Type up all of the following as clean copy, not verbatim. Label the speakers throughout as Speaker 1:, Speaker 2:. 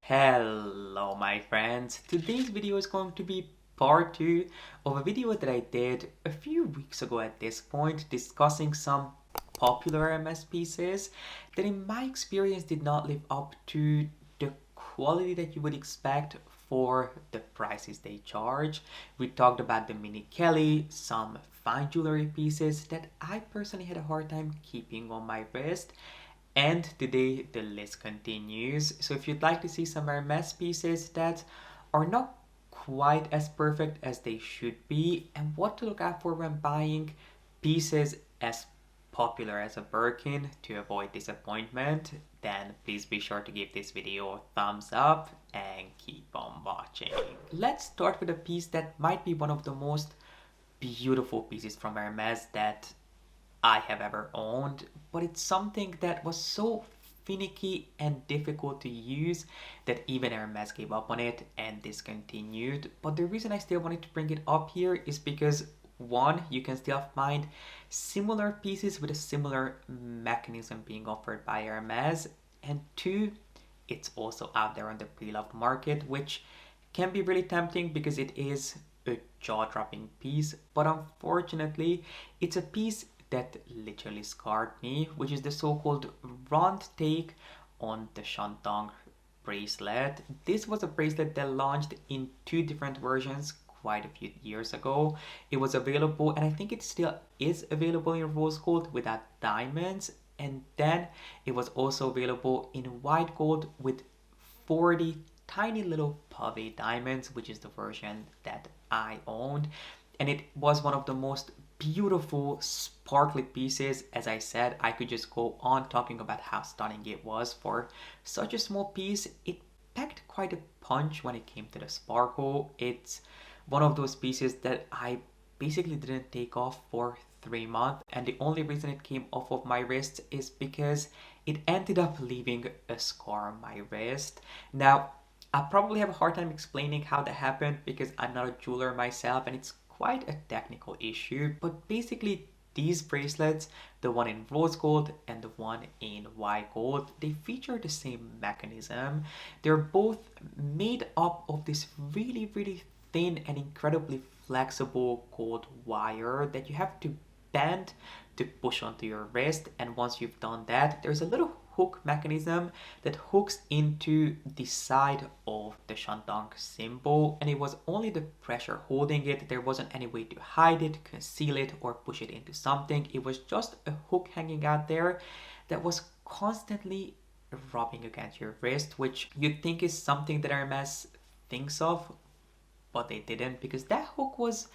Speaker 1: Hello my friends, today's video is going to be part 2 of a video that I did a few weeks ago at this point discussing some popular Hermes pieces that in my experience did not live up to the quality that you would expect for the prices they charge. We talked about the Mini Kelly, some fine jewelry pieces that I personally had a hard time keeping on my wrist. And today the list continues. So if you'd like to see some Hermes pieces that are not quite as perfect as they should be and what to look out for when buying pieces as popular as a Birkin to avoid disappointment, then please be sure to give this video a thumbs up and keep on watching. Let's start with a piece that might be one of the most beautiful pieces from Hermes that I have ever owned, but it's something that was so finicky and difficult to use that even Hermes gave up on it and discontinued. But the reason I still wanted to bring it up here is because one, you can still find similar pieces with a similar mechanism being offered by Hermes, and two, it's also out there on the pre-loved market, which can be really tempting because it is a jaw-dropping piece, but unfortunately it's a piece that literally scarred me, which is the so-called round take on the Shantang bracelet. This was a bracelet that launched in two different versions quite a few years ago. It was available, and I think it still is available in rose gold without diamonds, and then it was also available in white gold with 40 tiny little pave diamonds, which is the version that I owned, and it was one of the most beautiful sparkly pieces. As I said, I could just go on talking about how stunning it was for such a small piece. It packed quite a punch when it came to the sparkle. It's one of those pieces that I basically didn't take off for 3 months, and the only reason it came off of my wrist is because it ended up leaving a scar on my wrist. Now, I probably have a hard time explaining how that happened because I'm not a jeweler myself and it's quite a technical issue, but basically these bracelets, the one in rose gold and the one in white gold, they feature the same mechanism. They're both made up of this really thin and incredibly flexible gold wire that you have to bend to push onto your wrist, and once you've done that, there's a little hook mechanism that hooks into the side of the Shantang symbol, and it was only the pressure holding it. There wasn't any way to hide it, conceal it, or push it into something. It was just a hook hanging out there that was constantly rubbing against your wrist, which you'd think is something that Hermes thinks of, but they didn't, because that hook was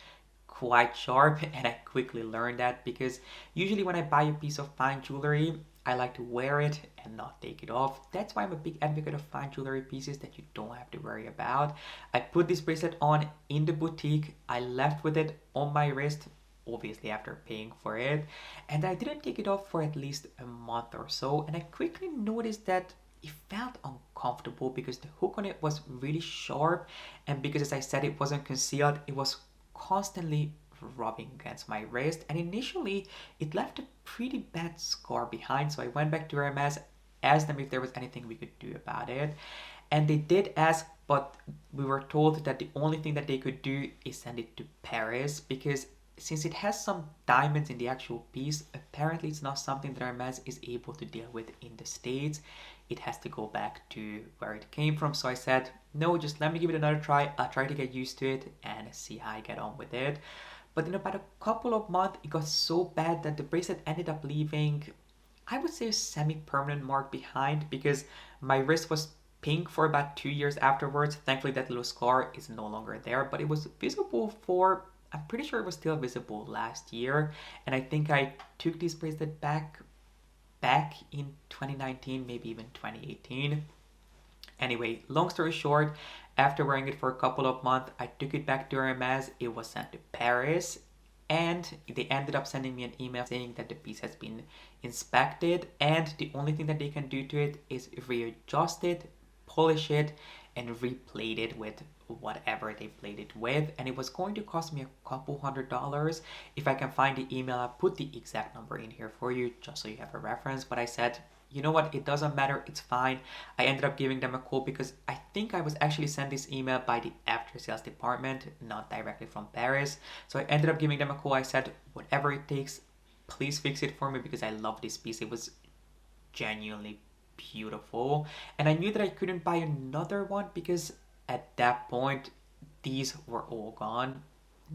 Speaker 1: quite sharp, and I quickly learned that because usually when I buy a piece of fine jewelry, I like to wear it and not take it off. That's why I'm a big advocate of fine jewelry pieces that you don't have to worry about. I put this bracelet on in the boutique. I left with it on my wrist, obviously after paying for it, and I didn't take it off for at least a month or so, and I quickly noticed that it felt uncomfortable because the hook on it was really sharp, and because, as I said, it wasn't concealed, it was constantly rubbing against my wrist, and initially it left a pretty bad scar behind. So I went back to Hermes, asked them if there was anything we could do about it, and they did ask, but we were told that the only thing that they could do is send it to Paris, because since it has some diamonds in the actual piece, apparently it's not something that Hermes is able to deal with in the States. It has to go back to where it came from. So I said, no, just let me give it another try. I'll try to get used to it and see how I get on with it. But in about a couple of months, it got so bad that the bracelet ended up leaving, I would say, a semi-permanent mark behind, because my wrist was pink for about 2 years afterwards. Thankfully, that little scar is no longer there, but it was visible for, I'm pretty sure it was still visible last year. And I think I took this bracelet back in 2019, maybe even 2018. Anyway, long story short, after wearing it for a couple of months, I took it back to Hermes. It was sent to Paris, and they ended up sending me an email saying that the piece has been inspected, and the only thing that they can do to it is readjust it, polish it, and replate it with whatever they played it with. And it was going to cost me a couple $100. If I can find the email, I'll put the exact number in here for you just so you have a reference. But I said, you know what, it doesn't matter, it's fine. I ended up giving them a call because I think I was actually sent this email by the after sales department, not directly from Paris. So I ended up giving them a call. I said, whatever it takes, please fix it for me because I love this piece. It was genuinely beautiful. And I knew that I couldn't buy another one because at that point, these were all gone.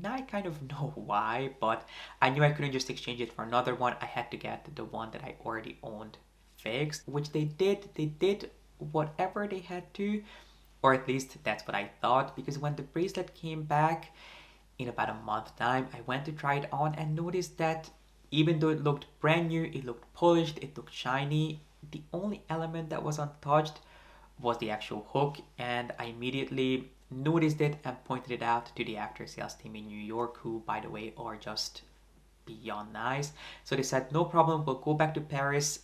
Speaker 1: Now I kind of know why, but I knew I couldn't just exchange it for another one. I had to get the one that I already owned fixed, which they did. They did whatever they had to, or at least that's what I thought, because when the bracelet came back in about a month time, I went to try it on and noticed that even though it looked brand new, it looked polished, it looked shiny, the only element that was untouched was the actual hook, and I immediately noticed it and pointed it out to the after sales team in New York, who, by the way, are just beyond nice. So they said, no problem, we'll go back to Paris.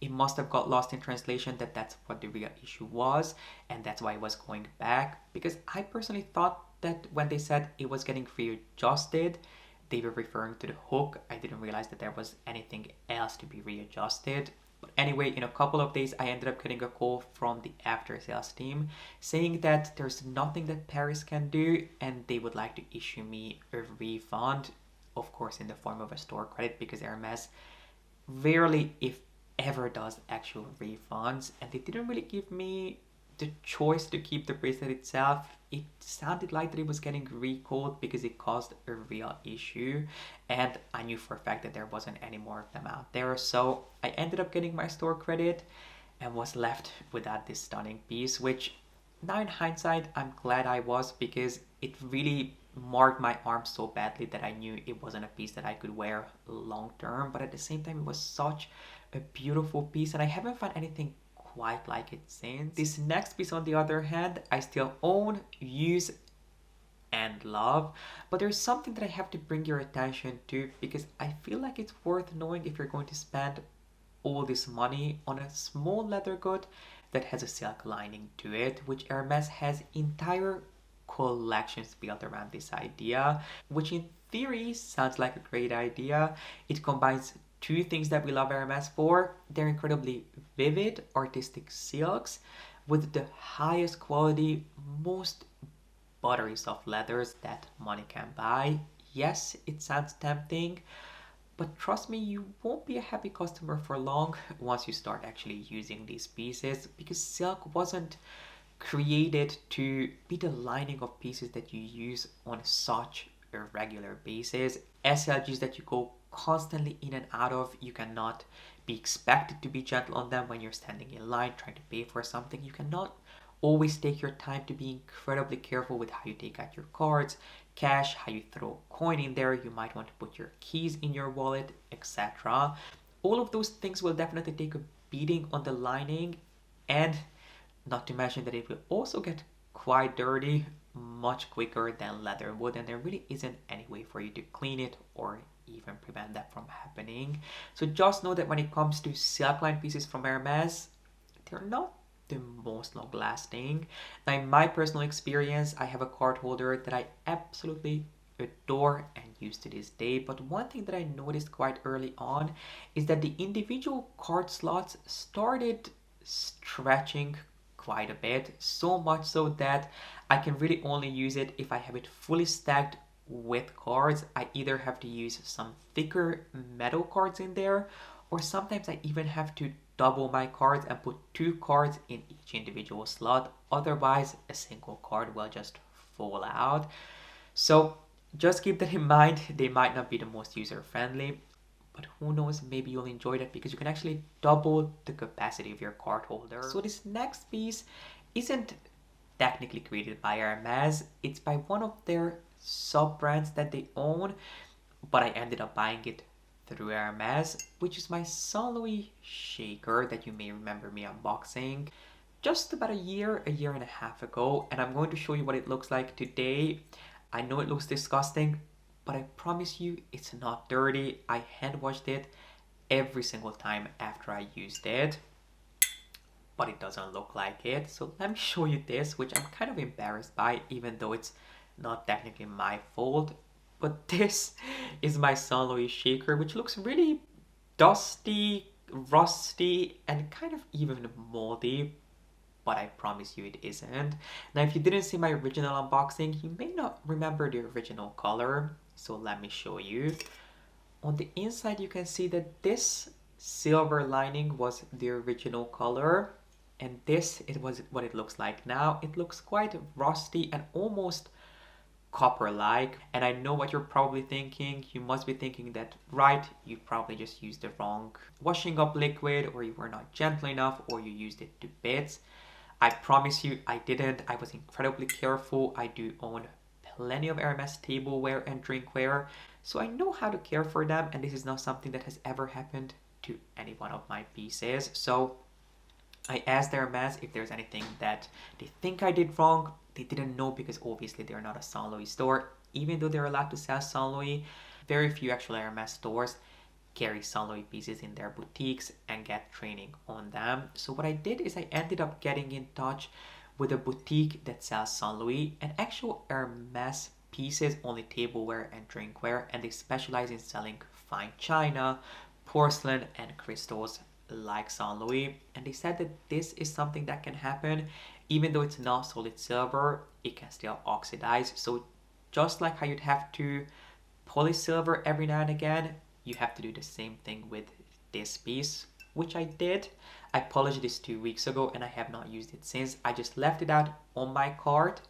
Speaker 1: It must have got lost in translation that that's what the real issue was, and that's why it was going back. Because I personally thought that when they said it was getting readjusted, they were referring to the hook. I didn't realize that there was anything else to be readjusted. But anyway, in a couple of days, I ended up getting a call from the after sales team saying that there's nothing that Paris can do and they would like to issue me a refund, of course, in the form of a store credit, because Hermes rarely, if ever, does actual refunds. And they didn't really give me the choice to keep the bracelet itself. It sounded like that it was getting recalled because it caused a real issue, and I knew for a fact that there wasn't any more of them out there. So I ended up getting my store credit and was left without this stunning piece, which now in hindsight I'm glad I was, because it really marked my arm so badly that I knew it wasn't a piece that I could wear long term. But at the same time, it was such a beautiful piece and I haven't found anything quite like it since. This next piece, on the other hand, I still own, use, and love, but there's something that I have to bring your attention to because I feel like it's worth knowing if you're going to spend all this money on a small leather good that has a silk lining to it, which Hermes has entire collections built around this idea, which in theory sounds like a great idea. It combines two things that we love Hermes for. They're incredibly vivid, artistic silks with the highest quality, most buttery soft leathers that money can buy. Yes, it sounds tempting, but trust me, you won't be a happy customer for long once you start actually using these pieces, because silk wasn't created to be the lining of pieces that you use on such a regular basis. SLGs that you go constantly in and out of, you cannot be expected to be gentle on them when you're standing in line trying to pay for something. You cannot always take your time to be incredibly careful with how you take out your cards, cash, how you throw a coin in there. You might want to put your keys in your wallet, etc. All of those things will definitely take a beating on the lining, and not to mention that it will also get quite dirty much quicker than leather would, and there really isn't any way for you to clean it or even prevent that from happening. So just know that when it comes to silk line pieces from Hermes, they're not the most long lasting. Now, in my personal experience, I have a card holder that I absolutely adore and use to this day. But one thing that I noticed quite early on is that the individual card slots started stretching quite a bit, so much so that I can really only use it if I have it fully stacked with cards. I either have to use some thicker metal cards in there, or sometimes I even have to double my cards and put 2 cards in each individual slot. Otherwise, a single card will just fall out. So just keep that in mind. They might not be the most user friendly, but who knows, maybe you'll enjoy that because you can actually double the capacity of your card holder. So this next piece isn't technically created by Hermes. It's by one of their sub brands that they own, but I ended up buying it through Hermes, which is my Saint Louis shaker that you may remember me unboxing just about a year and a half ago, and I'm going to show you what it looks like today. I know it looks disgusting, but I promise you it's not dirty. I hand washed it every single time after I used it, but it doesn't look like it. So let me show you this, which I'm kind of embarrassed by, even though it's not technically my fault. But this is my Saint Louis shaker, which looks really dusty, rusty and kind of even moldy, but I promise you it isn't. Now, if you didn't see my original unboxing, you may not remember the original color, so let me show you. On the inside, you can see that this silver lining was the original color, and this it was what it looks like now. It looks quite rusty and almost copper-like, and I know what you're probably thinking. You must be thinking that, right, you probably just used the wrong washing up liquid, or you were not gentle enough, or you used it to bits. I promise you I didn't. I was incredibly careful. I do own plenty of Hermes tableware and drinkware, so I know how to care for them, and this is not something that has ever happened to any one of my pieces. So I asked Hermes if there's anything that they think I did wrong. They didn't know because obviously they're not a Saint Louis store. Even though they're allowed to sell Saint Louis, very few actual Hermes stores carry Saint Louis pieces in their boutiques and get training on them. So what I did is I ended up getting in touch with a boutique that sells Saint Louis and actual Hermes pieces, only tableware and drinkware, and they specialize in selling fine china, porcelain, and crystals like Saint Louis. And they said that this is something that can happen even though it's not solid silver, it can still oxidize. So just like how you'd have to polish silver every now and again, you have to do the same thing with this piece, which I did. I polished this 2 weeks ago and I have not used it since. I just left it out on my card,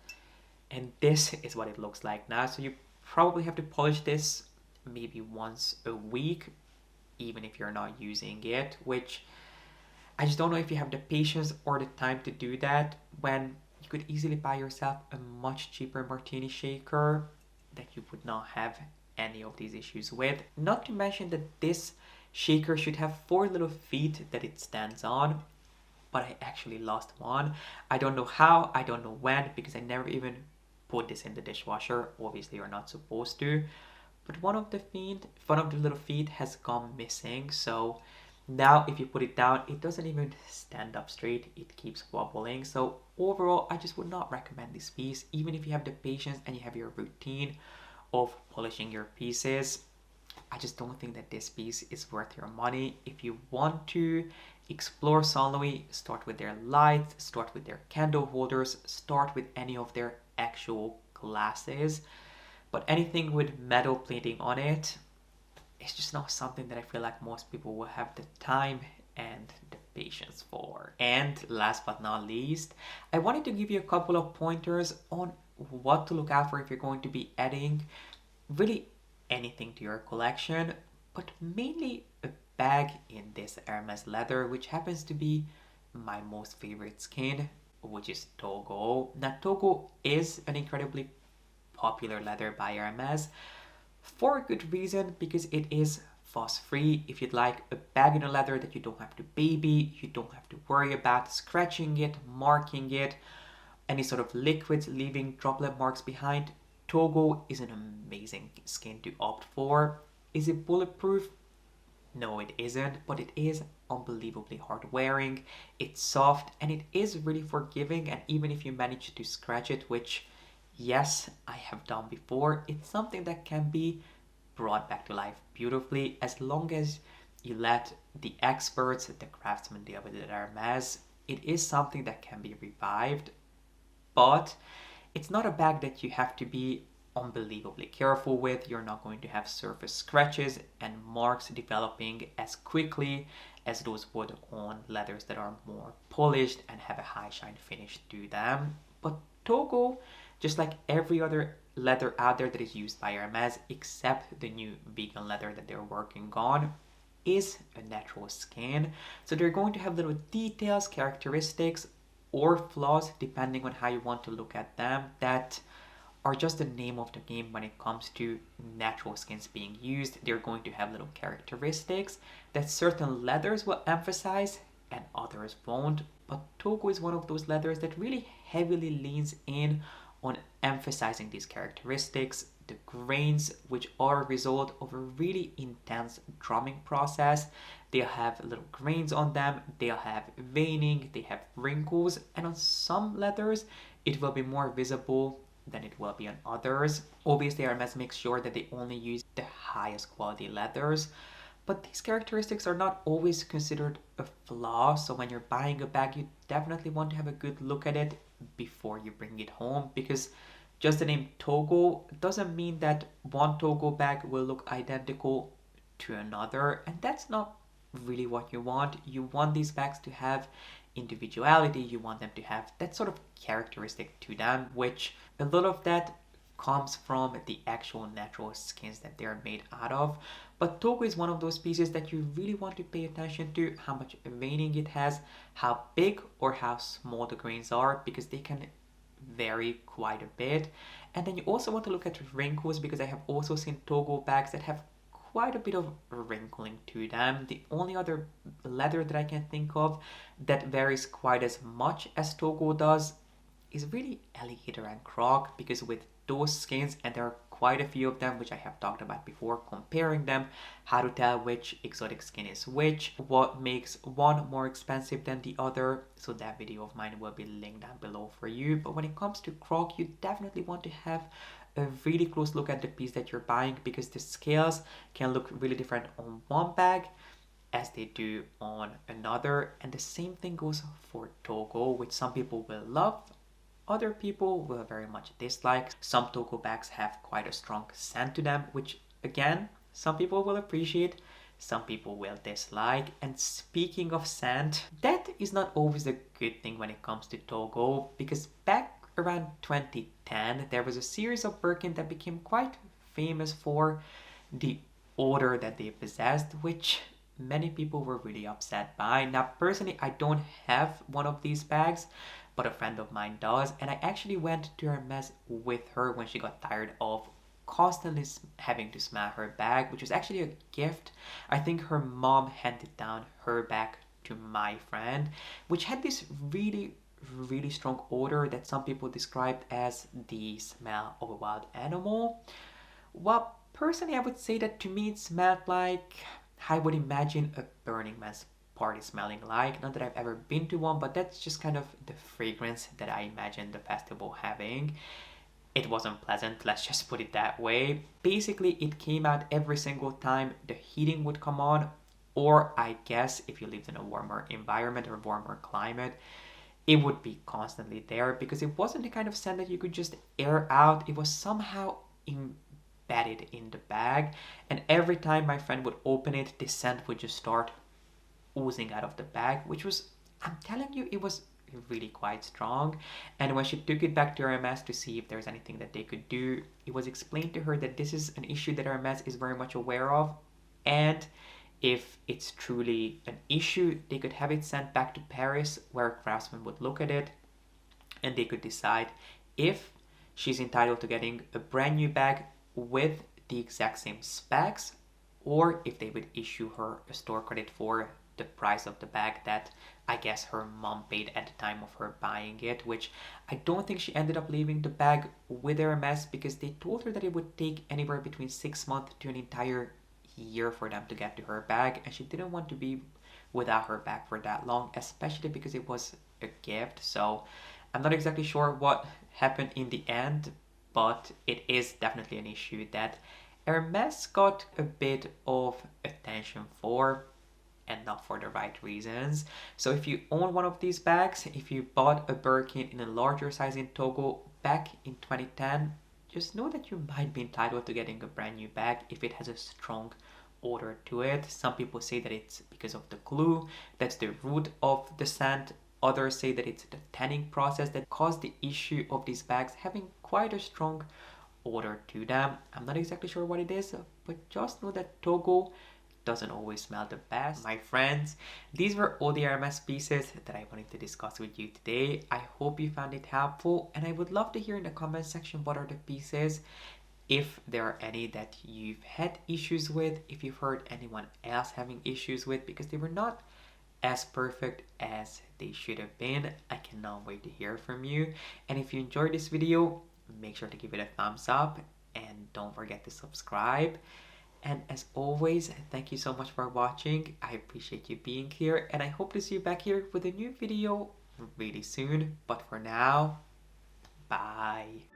Speaker 1: and this is what it looks like now. So you probably have to polish this maybe once a week, even if you're not using it, which I just don't know if you have the patience or the time to do that when you could easily buy yourself a much cheaper martini shaker that you would not have any of these issues with. Not to mention that this shaker should have 4 little feet that it stands on, but I actually lost one. I don't know how, I don't know when, because I never even put this in the dishwasher. Obviously you're not supposed to, but one of the little feet has gone missing. So now if you put it down, it doesn't even stand up straight, it keeps wobbling. So overall, I just would not recommend this piece, even if you have the patience and you have your routine of polishing your pieces. I just don't think that this piece is worth your money. If you want to explore Saint Louis, start with their lights, start with their candle holders, start with any of their actual glasses. But anything with metal plating on it, it's just not something that I feel like most people will have the time and the patience for. And last but not least, I wanted to give you a couple of pointers on what to look out for if you're going to be adding really anything to your collection, but mainly a bag in this Hermes leather, which happens to be my most favorite skin, which is Togo. Now, Togo is an incredibly popular leather by Hermes for a good reason, because it is fuss free. If you'd like a bag in a leather that you don't have to baby, you don't have to worry about scratching it, marking it, any sort of liquids leaving droplet marks behind, Togo is an amazing skin to opt for. Is it bulletproof? No, it isn't, but it is unbelievably hard wearing. It's soft and it is really forgiving, and even if you manage to scratch it, which yes, I have done before, it's something that can be brought back to life beautifully as long as you let the experts, the craftsmen deal with it at Hermes. It is something that can be revived, but it's not a bag that you have to be unbelievably careful with. You're not going to have surface scratches and marks developing as quickly as those would on leathers that are more polished and have a high shine finish to them. But Togo, just like every other leather out there that is used by Hermes, except the new vegan leather that they're working on, is a natural skin. So they're going to have little details, characteristics, or flaws, depending on how you want to look at them, that are just the name of the game when it comes to natural skins being used. They're going to have little characteristics that certain leathers will emphasize and others won't. But Togo is one of those leathers that really heavily leans in on emphasizing these characteristics, the grains, which are a result of a really intense drumming process. They'll have little grains on them, they'll have veining, they have wrinkles, and on some leathers it will be more visible than it will be on others. Obviously, Hermes makes sure that they only use the highest quality leathers, But these characteristics are not always considered a flaw, so when you're buying a bag, you definitely want to have a good look at it before you bring it home, because just the name Togo doesn't mean that one Togo bag will look identical to another, and that's not really what you want. You want these bags to have individuality, you want them to have that sort of characteristic to them, which a lot of that comes from the actual natural skins that they're made out of. But Togo is one of those pieces that you really want to pay attention to, how much veining it has, how big or how small the grains are, because they can vary quite a bit. And then you also want to look at wrinkles, because I have also seen Togo bags that have quite a bit of wrinkling to them. The only other leather that I can think of that varies quite as much as Togo does is really alligator and croc, because with those skins, and there are quite a few of them which I have talked about before, comparing them, how to tell which exotic skin is which, what makes one more expensive than the other, so that video of mine will be linked down below for you. But when it comes to croc, you definitely want to have a really close look at the piece that you're buying, because the scales can look really different on one bag as they do on another. And the same thing goes for Togo, which some people will love, other people will very much dislike. Some Togo bags have quite a strong scent to them, which again, some people will appreciate, some people will dislike. And speaking of scent, that is not always a good thing when it comes to Togo, because back around 2010, there was a series of Birkin that became quite famous for the odor that they possessed, which many people were really upset by. Now, personally, I don't have one of these bags, but a friend of mine does, and I actually went to Hermes with her when she got tired of constantly having to smell her bag, which was actually a gift. I think her mom handed down her bag to my friend, which had this really strong odor that some people described as the smell of a wild animal. Well, personally, I would say that to me it smelled like I would imagine a Burning Man's party smelling like. Not that I've ever been to one, but that's just kind of the fragrance that I imagine the festival having. It wasn't pleasant, let's just put it that way. Basically, it came out every single time the heating would come on, or I guess if you lived in a warmer environment or warmer climate, it would be constantly there, because it wasn't the kind of scent that you could just air out. It was somehow embedded in the bag, and every time my friend would open it, the scent would just start oozing out of the bag, which was, I'm telling you, it was really quite strong. And when she took it back to Hermes to see if there's anything that they could do, it was explained to her that this is an issue that Hermes is very much aware of, and if it's truly an issue, they could have it sent back to Paris, where a craftsman would look at it and they could decide if she's entitled to getting a brand new bag with the exact same specs, or if they would issue her a store credit for the price of the bag that I guess her mom paid at the time of her buying it, which I don't think she ended up leaving the bag with Hermes, because they told her that it would take anywhere between 6 months to an entire year for them to get to her bag, and she didn't want to be without her bag for that long, especially because it was a gift. So I'm not exactly sure what happened in the end, but it is definitely an issue that Hermes got a bit of attention for, and not for the right reasons. So if you own one of these bags, if you bought a Birkin in a larger size in Togo back in 2010, just know that you might be entitled to getting a brand new bag if it has a strong odor to it. Some people say that it's because of the glue, that's the root of the scent. Others say that it's the tanning process that caused the issue of these bags having quite a strong odor to them. I'm not exactly sure what it is, but just know that Togo doesn't always smell the best. My friends, these were all the Hermes pieces that I wanted to discuss with you today. I hope you found it helpful, and I would love to hear in the comment section what are the pieces, if there are any that you've had issues with, if you've heard anyone else having issues with, because they were not as perfect as they should have been. I cannot wait to hear from you. And if you enjoyed this video, make sure to give it a thumbs up and don't forget to subscribe. And as always, thank you so much for watching. I appreciate you being here, and I hope to see you back here with a new video really soon. But for now, bye.